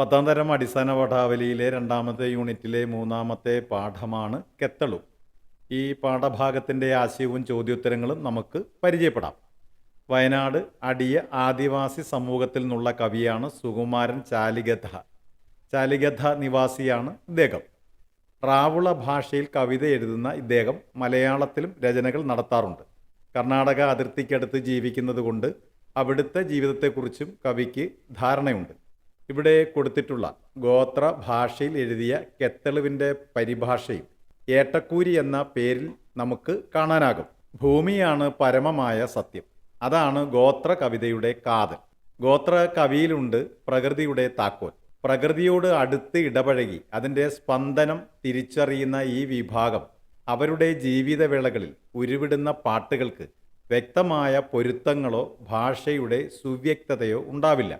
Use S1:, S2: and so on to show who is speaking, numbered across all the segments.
S1: 10ാം തരം അടിസ്ഥാന പാഠാവലിയിലെ 2ാമത്തെ യൂണിറ്റിലെ 3ാമത്തെ പാഠമാണ് കെത്തളു. ഈ പാഠഭാഗത്തിൻ്റെ ആശയവും ചോദ്യോത്തരങ്ങളും നമുക്ക് പരിചയപ്പെടാം. വയനാട് അടിയ ആദിവാസി സമൂഹത്തിൽ നിന്നുള്ള കവിയാണ് സുകുമാരൻ ചാലിഗദ്ദ. ചാലിഗദ്ദ നിവാസിയാണ് ഇദ്ദേഹം. റാവുള ഭാഷയിൽ കവിത എഴുതുന്ന ഇദ്ദേഹം മലയാളത്തിലും രചനകൾ നടത്താറുണ്ട്. കർണാടക അതിർത്തിക്കടുത്ത് ജീവിക്കുന്നത് കൊണ്ട് അവിടുത്തെ ജീവിതത്തെക്കുറിച്ചും കവിക്ക് ധാരണയുണ്ട്. ഇവിടെ കൊടുത്തിട്ടുള്ള ഗോത്ര ഭാഷയിൽ എഴുതിയ കെത്തളുവിൻ്റെ പരിഭാഷയും ഏട്ടക്കൂരി എന്ന പേരിൽ നമുക്ക് കാണാനാകും. ഭൂമിയാണ് പരമമായ സത്യം, അതാണ് ഗോത്ര കവിതയുടെ കാതൽ. ഗോത്ര കവിയിലുണ്ട് പ്രകൃതിയുടെ താക്കോൽ. പ്രകൃതിയോട് അടുത്ത് ഇടപഴകി അതിൻ്റെ സ്പന്ദനം തിരിച്ചറിയുന്ന ഈ വിഭാഗം അവരുടെ ജീവിതവേളകളിൽ ഉരുവിടുന്ന പാട്ടുകൾക്ക് വ്യക്തമായ പൊരുത്തങ്ങളോ ഭാഷയുടെ സുവ്യക്തതയോ ഉണ്ടാവില്ല.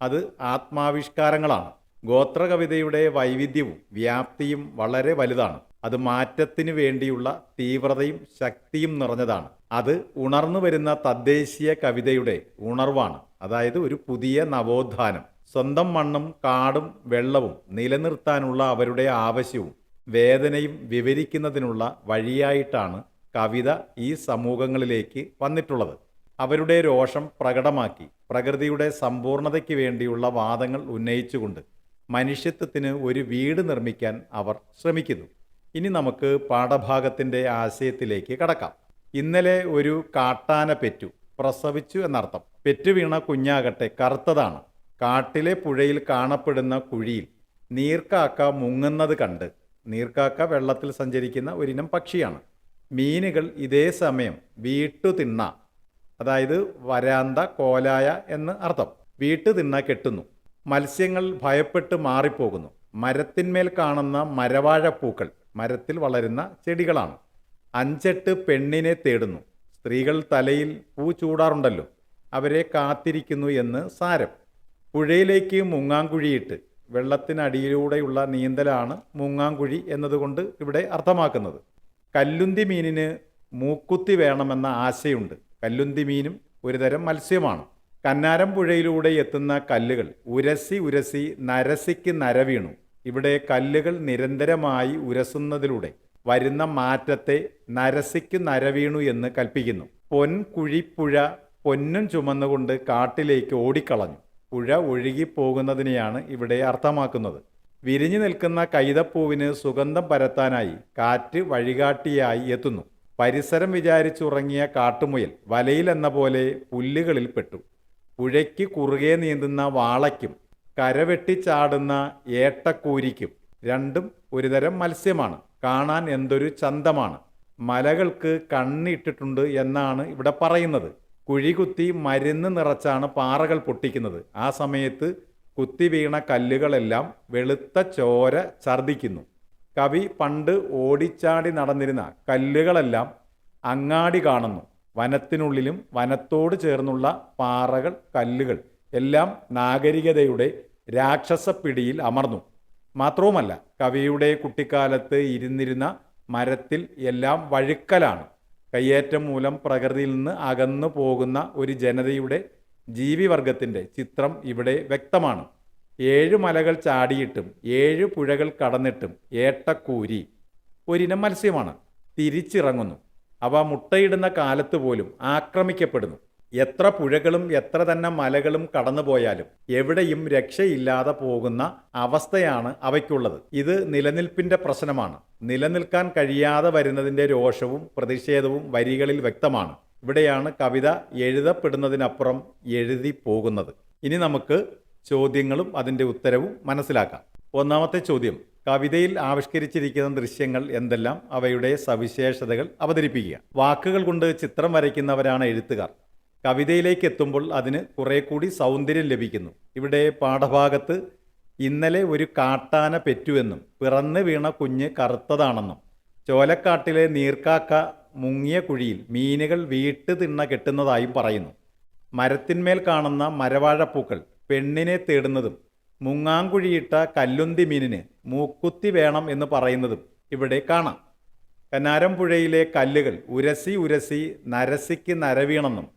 S1: അത് ആത്മാവിഷ്കാരങ്ങളാണ്. ഗോത്രകവിതയുടെ വൈവിധ്യവും വ്യാപ്തിയും വളരെ വലുതാണ്. അത് മാറ്റത്തിന് വേണ്ടിയുള്ള തീവ്രതയും ശക്തിയും നിറഞ്ഞതാണ്. അത് ഉണർന്നു വരുന്ന തദ്ദേശീയ കവിതയുടെ ഉണർവാണ്. അതായത് ഒരു പുതിയ നവോത്ഥാനം. സ്വന്തം മണ്ണും കാടും വെള്ളവും നിലനിർത്താനുള്ള അവരുടെ ആവശ്യവും വേദനയും വിവരിക്കുന്നതിനുള്ള വഴിയായിട്ടാണ് കവിത ഈ സമൂഹങ്ങളിലേക്ക് വന്നിട്ടുള്ളത്. അവരുടെ രോഷം പ്രകടമാക്കി പ്രകൃതിയുടെ സമ്പൂർണതയ്ക്ക് വേണ്ടിയുള്ള വാദങ്ങൾ ഉന്നയിച്ചുകൊണ്ട് മനുഷ്യത്വത്തിന് ഒരു വീട് നിർമ്മിക്കാൻ അവർ ശ്രമിക്കുന്നു. ഇനി നമുക്ക് പാഠഭാഗത്തിൻ്റെ ആശയത്തിലേക്ക് കടക്കാം. ഇന്നലെ ഒരു കാട്ടാന പെറ്റു, പ്രസവിച്ചു എന്നർത്ഥം. പെറ്റുവീണ കുഞ്ഞാകട്ടെ കറുത്തതാണ്. കാട്ടിലെ പുഴയിൽ കാണപ്പെടുന്ന കുഴിയിൽ നീർക്കാക്ക മുങ്ങുന്നത് കണ്ട്, നീർക്കാക്ക വെള്ളത്തിൽ സഞ്ചരിക്കുന്ന ഒരിനം പക്ഷിയാണ്. മീനുകൾ ഇതേ സമയം വീട്ടുതിണ്ണ, അതായത് വരാന്ത കോലായ എന്ന് അർത്ഥം, വീട്ടുതിണ്ണ കെട്ടുന്നു. മത്സ്യങ്ങൾ ഭയപ്പെട്ട് മാറിപ്പോകുന്നു. മരത്തിന്മേൽ കാണുന്ന മരവാഴപ്പൂക്കൾ മരത്തിൽ വളരുന്ന ചെടികളാണ്. 5-8 പെണ്ണിനെ തേടുന്നു. സ്ത്രീകൾ തലയിൽ പൂ ചൂടാറുണ്ടല്ലോ, അവരെ കാത്തിരിക്കുന്നു എന്ന് സാരം. പുഴയിലേക്ക് മുങ്ങാങ്കുഴിയിട്ട്, വെള്ളത്തിനടിയിലൂടെയുള്ള നീന്തലാണ് മുങ്ങാങ്കുഴി എന്നതുകൊണ്ട് ഇവിടെ അർത്ഥമാക്കുന്നത്. കല്ലുന്തി മീനിന് മൂക്കുത്തി വേണമെന്ന ആശയുണ്ട്. കല്ലുന്തി മീനും ഒരുതരം മത്സ്യമാണ്. കന്നാരം പുഴയിലൂടെ എത്തുന്ന കല്ലുകൾ ഉരസി ഉരസി നരസിക്ക് നരവീണു. ഇവിടെ കല്ലുകൾ നിരന്തരമായി ഉരസുന്നതിലൂടെ വരുന്ന മാറ്റത്തെ നരസിക്ക് നരവീണു എന്ന് കൽപ്പിക്കുന്നു. പൊൻകുഴിപ്പുഴ പൊന്നും ചുമന്നുകൊണ്ട് കാട്ടിലേക്ക് ഓടിക്കളഞ്ഞു. പുഴ ഒഴുകിപ്പോകുന്നതിനെയാണ് ഇവിടെ അർത്ഥമാക്കുന്നത്. വിരിഞ്ഞു നിൽക്കുന്ന കൈതപ്പൂവിന് സുഗന്ധം പരത്താനായി കാറ്റ് വഴികാട്ടിയായി എത്തുന്നു. പരിസരം വിചാരിച്ചുറങ്ങിയ കാട്ടുമുയൽ വലയിലെന്ന പോലെ പുല്ലുകളിൽ പെട്ടു. പുഴയ്ക്ക് കുറുകെ നീന്തുന്ന വാളയ്ക്കും കരവെട്ടിച്ചാടുന്ന ഏട്ടക്കൂരിക്കും രണ്ടും ഒരുതരം മത്സ്യമാണ്. കാണാൻ എന്തൊരു ചന്തമാണ്. മലകൾക്ക് കണ്ണിട്ടിട്ടുണ്ട് എന്നാണ് ഇവിടെ പറയുന്നത്. കുഴികുത്തി മരുന്ന് നിറച്ചാണ് പാറകൾ പൊട്ടിക്കുന്നത്. ആ സമയത്ത് കുത്തി വീണ കല്ലുകളെല്ലാം വെളുത്ത ചോര ഛർദ്ദിക്കുന്നു. കവി പണ്ട് ഓടിച്ചാടി നടന്നിരുന്ന കല്ലുകളെല്ലാം അങ്ങാടി കാണുന്നു. വനത്തിനുള്ളിലും വനത്തോട് ചേർന്നുള്ള പാറകൾ, കല്ലുകൾ എല്ലാം നാഗരികതയുടെ രാക്ഷസപ്പിടിയിൽ അമർന്നു. മാത്രവുമല്ല, കവിയുടെ കുട്ടിക്കാലത്ത് ഇരുന്നിരുന്ന മരത്തിൽ എല്ലാം വഴുക്കലാണ്. കയ്യേറ്റം മൂലം പ്രകൃതിയിൽ നിന്ന് അകന്നു പോകുന്ന ഒരു ജനതയുടെ ജീവിവർഗത്തിൻ്റെ ചിത്രം ഇവിടെ വ്യക്തമാണ്. 7 മലകൾ ചാടിയിട്ടും 7 പുഴകൾ കടന്നിട്ടും ഏട്ടക്കൂരി ഒരിനം മത്സ്യമാണ്. തിരിച്ചിറങ്ങുന്നു. അവ മുട്ടയിടുന്ന കാലത്ത് പോലും ആക്രമിക്കപ്പെടുന്നു. എത്ര പുഴകളും എത്ര തന്നെ മലകളും കടന്നുപോയാലും എവിടെയും രക്ഷയില്ലാതെ പോകുന്ന അവസ്ഥയാണ് അവയ്ക്കുള്ളത്. ഇത് നിലനിൽപ്പിൻ്റെ പ്രശ്നമാണ്. നിലനിൽക്കാൻ കഴിയാതെ വരുന്നതിൻ്റെ രോഷവും പ്രതിഷേധവും വരികളിൽ വ്യക്തമാണ്. ഇവിടെയാണ് കവിത എഴുതപ്പെടുന്നതിനപ്പുറം എഴുതി പോകുന്നത്. ഇനി നമുക്ക് ചോദ്യങ്ങളും അതിൻ്റെ ഉത്തരവും മനസ്സിലാക്കാം. 1ാമത്തെ ചോദ്യം, കവിതയിൽ ആവിഷ്കരിച്ചിരിക്കുന്ന ദൃശ്യങ്ങൾ എന്തെല്ലാം? അവയുടെ സവിശേഷതകൾ അവതരിപ്പിക്കുക. വാക്കുകൾ കൊണ്ട് ചിത്രം വരയ്ക്കുന്നവരാണ് എഴുത്തുകാർ. കവിതയിലേക്ക് എത്തുമ്പോൾ അതിന് കുറെ കൂടി സൗന്ദര്യം ലഭിക്കുന്നു. ഇവിടെ പാഠഭാഗത്ത് ഇന്നലെ ഒരു കാട്ടാന പെറ്റുവെന്നും പിറന്നു വീണ കുഞ്ഞ് കറുത്തതാണെന്നും ചോലക്കാട്ടിലെ നീർക്കാക്ക മുങ്ങിയ കുഴിയിൽ മീനുകൾ വീട്ടുതിണ്ണ കെട്ടുന്നതായും പറയുന്നു. മരത്തിന്മേൽ കാണുന്ന മരവാഴപ്പൂക്കൾ പെണ്ണിനെ തേടുന്നതും മുങ്ങാങ്കുഴിയിട്ട കല്ലുന്തി മീനിന് മൂക്കുത്തി വേണം എന്ന് പറയുന്നതും ഇവിടെ കാണാം. കന്നാരം പുഴയിലെ കല്ലുകൾ ഉരസി ഉരസി നരസിക്ക് നരവീണെന്നും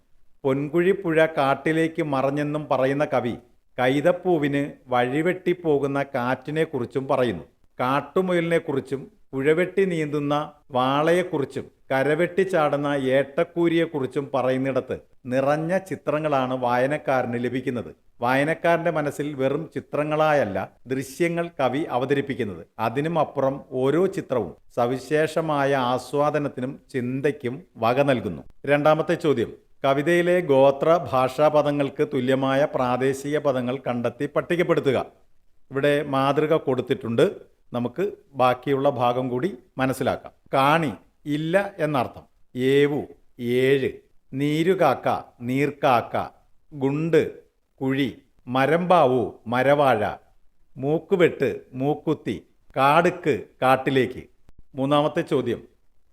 S1: പൊൻകുഴിപ്പുഴ കാട്ടിലേക്ക് മറഞ്ഞെന്നും പറയുന്ന കവി കൈതപ്പൂവിന് വഴിവെട്ടിപ്പോകുന്ന കാറ്റിനെക്കുറിച്ചും പറയുന്നു. കാട്ടുമുയലിനെക്കുറിച്ചും പുഴവെട്ടി നീന്തുന്ന വാളയെക്കുറിച്ചും കരവെട്ടി ചാടുന്ന ഏട്ടക്കൂരിയെക്കുറിച്ചും പറയുന്നിടത്ത് നിറഞ്ഞ ചിത്രങ്ങളാണ് വായനക്കാരന് ലഭിക്കുന്നത്. വായനക്കാരന്റെ മനസ്സിൽ വെറും ചിത്രങ്ങളായല്ല ദൃശ്യങ്ങൾ കവി അവതരിപ്പിക്കുന്നത്. അതിനും അപ്പുറം ഓരോ ചിത്രവും സവിശേഷമായ ആസ്വാദനത്തിനും ചിന്തയ്ക്കും വക നൽകുന്നു. രണ്ടാമത്തെ ചോദ്യം, കവിതയിലെ ഗോത്ര ഭാഷാപദങ്ങൾക്ക് തുല്യമായ പ്രാദേശിക പദങ്ങൾ കണ്ടെത്തി പട്ടികപ്പെടുത്തുക. ഇവിടെ മാതൃക കൊടുത്തിട്ടുണ്ട്. നമുക്ക് ബാക്കിയുള്ള ഭാഗം കൂടി മനസ്സിലാക്കാം. കാണി ഇല്ല എന്നർത്ഥം. ഏവു ഏഴ്, നീരുകാക്ക നീർക്കാക്ക, ഗുണ്ട് കുഴി, മരമ്പാവു മരവാഴ, മൂക്കുവെട്ട് മൂക്കുത്തി, കാടുക്ക് കാട്ടിലേക്ക്. മൂന്നാമത്തെ ചോദ്യം,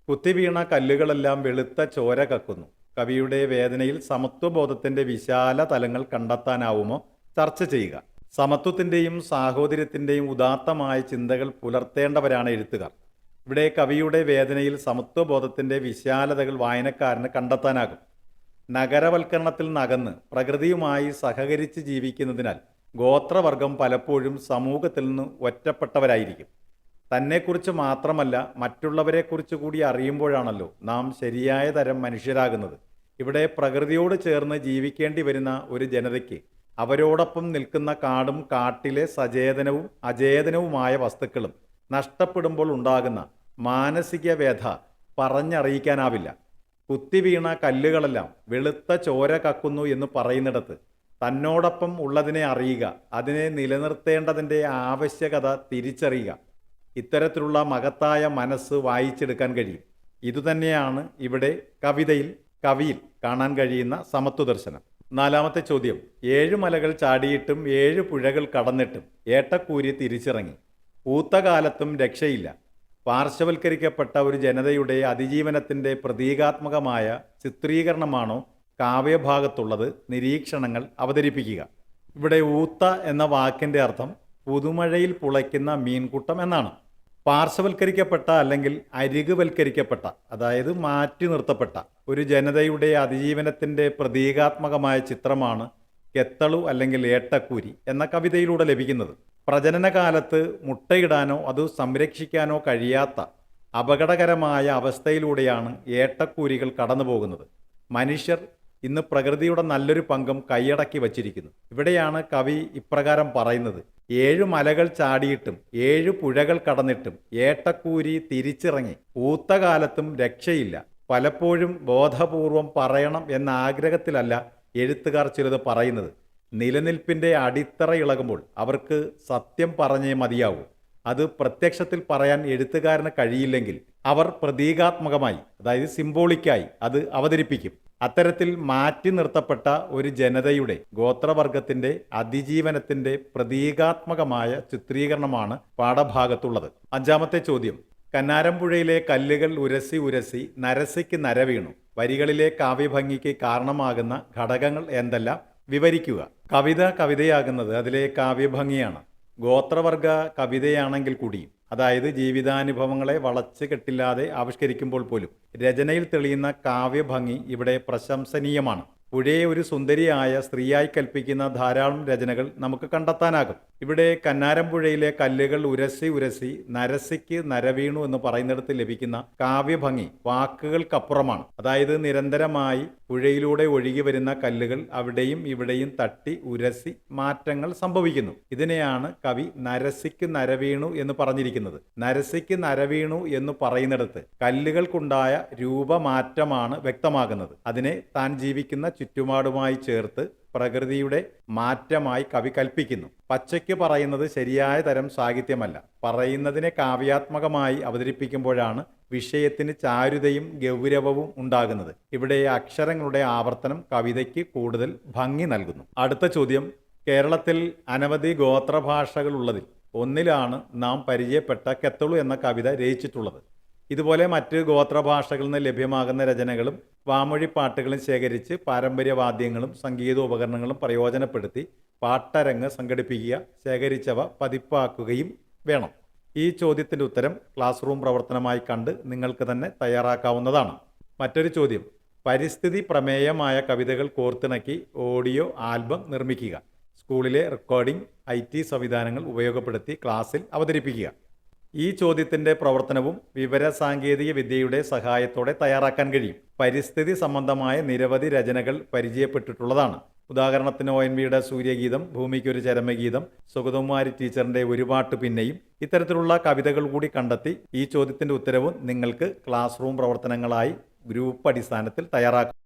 S1: കുത്തിവീണ കല്ലുകളെല്ലാം വെളുത്ത ചോര കക്കുന്നു. കവിയുടെ വേദനയിൽ സമത്വബോധത്തിന്റെ വിശാല തലങ്ങൾ കണ്ടെത്താനാവുമോ? ചർച്ച ചെയ്യുക. സമത്വത്തിൻ്റെയും സാഹോദര്യത്തിൻ്റെയും ഉദാത്തമായ ചിന്തകൾ പുലർത്തേണ്ടവരാണ് എഴുത്തുകാർ. ഇവിടെ കവിയുടെ വേദനയിൽ സമത്വബോധത്തിൻ്റെ വിശാലതകൾ വായനക്കാരന് കണ്ടെത്താനാകും. നഗരവൽക്കരണത്തിൽ നകന്ന് പ്രകൃതിയുമായി സഹകരിച്ച് ജീവിക്കുന്നതിനാൽ ഗോത്രവർഗം പലപ്പോഴും സമൂഹത്തിൽ നിന്ന് ഒറ്റപ്പെട്ടവരായിരിക്കും. തന്നെക്കുറിച്ച് മാത്രമല്ല മറ്റുള്ളവരെക്കുറിച്ച് കൂടി അറിയുമ്പോഴാണല്ലോ നാം ശരിയായ തരം മനുഷ്യരാകുന്നത്. ഇവിടെ പ്രകൃതിയോട് ചേർന്ന് ജീവിക്കേണ്ടി വരുന്ന ഒരു ജനതയ്ക്ക് അവരോടൊപ്പം നിൽക്കുന്ന കാടും കാട്ടിലെ സചേതനവും അചേതനവുമായ വസ്തുക്കളും നഷ്ടപ്പെടുമ്പോൾ ഉണ്ടാകുന്ന മാനസിക വ്യഥ പറഞ്ഞറിയിക്കാനാവില്ല. കുത്തിവീണ കല്ലുകളെല്ലാം വെളുത്ത ചോര കക്കുന്നു എന്ന് പറയുന്നിടത്ത് തന്നോടൊപ്പം ഉള്ളതിനെ അറിയുക, അതിനെ നിലനിർത്തേണ്ടതിൻ്റെ ആവശ്യകത തിരിച്ചറിയുക, ഇത്തരത്തിലുള്ള മഹത്തായ മനസ്സ് വായിച്ചെടുക്കാൻ കഴിയും. ഇതുതന്നെയാണ് ഇവിടെ കവിയിൽ കാണാൻ കഴിയുന്ന സമത്വ ദർശനം. നാലാമത്തെ ചോദ്യം, 7 മലകൾ ചാടിയിട്ടും 7 പുഴകൾ കടന്നിട്ടും ഏട്ടക്കൂരി തിരിച്ചിറങ്ങി. ഊത്തകാലത്തും രക്ഷയില്ല. പാർശ്വവൽക്കരിക്കപ്പെട്ട ഒരു ജനതയുടെ അതിജീവനത്തിൻ്റെ പ്രതീകാത്മകമായ ചിത്രീകരണമാണോ കാവ്യഭാഗത്തുള്ളത്? നിരീക്ഷണങ്ങൾ അവതരിപ്പിക്കുക. ഇവിടെ ഊത്ത എന്ന വാക്കിൻ്റെ അർത്ഥം പുതുമഴയിൽ പുളയ്ക്കുന്ന മീൻകൂട്ടം എന്നാണ്. പാർശ്വവൽക്കരിക്കപ്പെട്ട അല്ലെങ്കിൽ അരികുവൽക്കരിക്കപ്പെട്ട, അതായത് മാറ്റി നിർത്തപ്പെട്ട ഒരു ജനതയുടെ അതിജീവനത്തിൻ്റെ പ്രതീകാത്മകമായ ചിത്രമാണ് കെത്തളു അല്ലെങ്കിൽ ഏട്ടക്കൂരി എന്ന കവിതയിലൂടെ ലഭിക്കുന്നത്. പ്രജനനകാലത്ത് മുട്ടയിടാനോ അത് സംരക്ഷിക്കാനോ കഴിയാത്ത അപകടകരമായ അവസ്ഥയിലൂടെയാണ് ഏട്ടക്കൂരികൾ കടന്നു പോകുന്നത്. മനുഷ്യർ ഇന്ന് പ്രകൃതിയുടെ നല്ലൊരു പങ്കും കൈയടക്കി വച്ചിരിക്കുന്നു. ഇവിടെയാണ് കവി ഇപ്രകാരം പറയുന്നത്: 7 മലകൾ ചാടിയിട്ടും 7 പുഴകൾ കടന്നിട്ടും ഏട്ടക്കൂരി തിരിച്ചിറങ്ങി. ഊത്തകാലത്തും രക്ഷയില്ല. പലപ്പോഴും ബോധപൂർവം പറയണം എന്ന ആഗ്രഹത്തിലല്ല എഴുത്തുകാർ ചിലത് പറയുന്നത്. നിലനിൽപ്പിൻ്റെ അടിത്തറ ഇളകുമ്പോൾ അവർക്ക് സത്യം പറഞ്ഞേ മതിയാവൂ. അത് പ്രത്യക്ഷത്തിൽ പറയാൻ എഴുത്തുകാരന് കഴിയില്ലെങ്കിൽ അവർ പ്രതീകാത്മകമായി, അതായത് സിംബോളിക്കായി അത് അവതരിപ്പിക്കും. അത്തരത്തിൽ മാറ്റി നിർത്തപ്പെട്ട ഒരു ജനതയുടെ ഗോത്രവർഗത്തിന്റെ അതിജീവനത്തിന്റെ പ്രതീകാത്മകമായ ചിത്രീകരണമാണ് പാഠഭാഗത്തുള്ളത്. അഞ്ചാമത്തെ ചോദ്യം, കന്നാരമ്പുഴയിലെ കല്ലുകൾ ഉരസി ഉരസി നരസിക്ക് നരവീണു. വരികളിലെ കാവ്യഭംഗിക്ക് കാരണമാകുന്ന ഘടകങ്ങൾ എന്തെല്ലാം? വിവരിക്കുക. കവിതയാകുന്നത് അതിലെ കാവ്യഭംഗിയാണ്. ഗോത്രവർഗ കവിതയാണെങ്കിൽ കൂടിയും, അതായത് ജീവിതാനുഭവങ്ങളെ വളച്ച് കെട്ടില്ലാതെ ആവിഷ്കരിക്കുമ്പോൾ പോലും രചനയിൽ തെളിയുന്ന കാവ്യഭംഗി ഇവിടെ പ്രശംസനീയമാണ്. പുഴയെ ഒരു സുന്ദരിയായ സ്ത്രീയായി കൽപ്പിക്കുന്ന ധാരാളം രചനകൾ നമുക്ക് കണ്ടെത്താനാകും. ഇവിടെ കന്നാരമ്പുഴയിലെ കല്ലുകൾ ഉരസി ഉരസി നരസിക്ക് നരവീണു എന്ന് പറയുന്നിടത്ത് ലഭിക്കുന്ന കാവ്യഭംഗി വാക്കുകൾക്കപ്പുറമാണ്. അതായത് നിരന്തരമായി പുഴയിലൂടെ ഒഴുകി വരുന്ന കല്ലുകൾ അവിടെയും ഇവിടെയും തട്ടി ഉരസി മാറ്റങ്ങൾ സംഭവിക്കുന്നു. ഇതിനെയാണ് കവി നരസിക്ക് നരവീണു എന്ന് പറഞ്ഞിരിക്കുന്നത്. നരസിക്ക് നരവീണു എന്ന് പറയുന്നിടത്ത് കല്ലുകൾക്കുണ്ടായ രൂപമാറ്റമാണ് വ്യക്തമാകുന്നത്. അതിനെ താൻ ജീവിക്കുന്ന ചുറ്റുപാടുമായി ചേർത്ത് പ്രകൃതിയുടെ മാറ്റമായി കവി കൽപ്പിക്കുന്നു. പച്ചയ്ക്ക് പറയുന്നത് ശരിയായ തരം സാഹിത്യമല്ല. പറയുന്നതിനെ കാവ്യാത്മകമായി അവതരിപ്പിക്കുമ്പോഴാണ് വിഷയത്തിന് ചാരുതയും ഗൗരവവും ഉണ്ടാകുന്നത്. ഇവിടെ അക്ഷരങ്ങളുടെ ആവർത്തനം കവിതയ്ക്ക് കൂടുതൽ ഭംഗി നൽകുന്നു. അടുത്ത ചോദ്യം, കേരളത്തിൽ അനവധി ഗോത്രഭാഷകളുള്ളതിൽ ഒന്നിലാണ് നാം പരിചയപ്പെട്ട കെത്തളു എന്ന കവിത രചിച്ചിട്ടുള്ളത്. ഇതുപോലെ മറ്റ് ഗോത്രഭാഷകളിൽ നിന്ന് ലഭ്യമാകുന്ന രചനകളും വാമൊഴിപ്പാട്ടുകളും ശേഖരിച്ച് പാരമ്പര്യവാദ്യങ്ങളും സംഗീതോപകരണങ്ങളും പ്രയോജനപ്പെടുത്തി പാട്ടരങ്ങ് സംഘടിപ്പിക്കുക, ശേഖരിച്ചവ പതിപ്പാക്കുകയും വേണം. ഈ ചോദ്യത്തിൻ്റെ ഉത്തരം ക്ലാസ് റൂം പ്രവർത്തനമായി കണ്ട് നിങ്ങൾക്ക് തന്നെ തയ്യാറാക്കാവുന്നതാണ്. മറ്റൊരു ചോദ്യം, പരിസ്ഥിതി പ്രമേയമായ കവിതകൾ കോർത്തിണക്കി ഓഡിയോ ആൽബം നിർമ്മിക്കുക. സ്കൂളിലെ റെക്കോർഡിംഗ് IT സംവിധാനങ്ങൾ ഉപയോഗപ്പെടുത്തി ക്ലാസ്സിൽ അവതരിപ്പിക്കുക. ഈ ചോദ്യത്തിന്റെ പ്രവർത്തനവും വിവര സാങ്കേതിക വിദ്യയുടെ സഹായത്തോടെ തയ്യാറാക്കാൻ കഴിയും. പരിസ്ഥിതി സംബന്ധമായ നിരവധി രചനകൾ പരിചയപ്പെട്ടിട്ടുള്ളതാണ്. ഉദാഹരണത്തിന് ONVയുടെ സൂര്യഗീതം, ഭൂമിക്കൊരു ചരമഗീതം, സുഗതകുമാരി ടീച്ചറിന്റെ ഒരു പാട്ട് പിന്നെയും ഇത്തരത്തിലുള്ള കവിതകൾ കൂടി കണ്ടെത്തി ഈ ചോദ്യത്തിന്റെ ഉത്തരവും നിങ്ങൾക്ക് ക്ലാസ് റൂം പ്രവർത്തനങ്ങളായി ഗ്രൂപ്പ് അടിസ്ഥാനത്തിൽ തയ്യാറാക്കാം.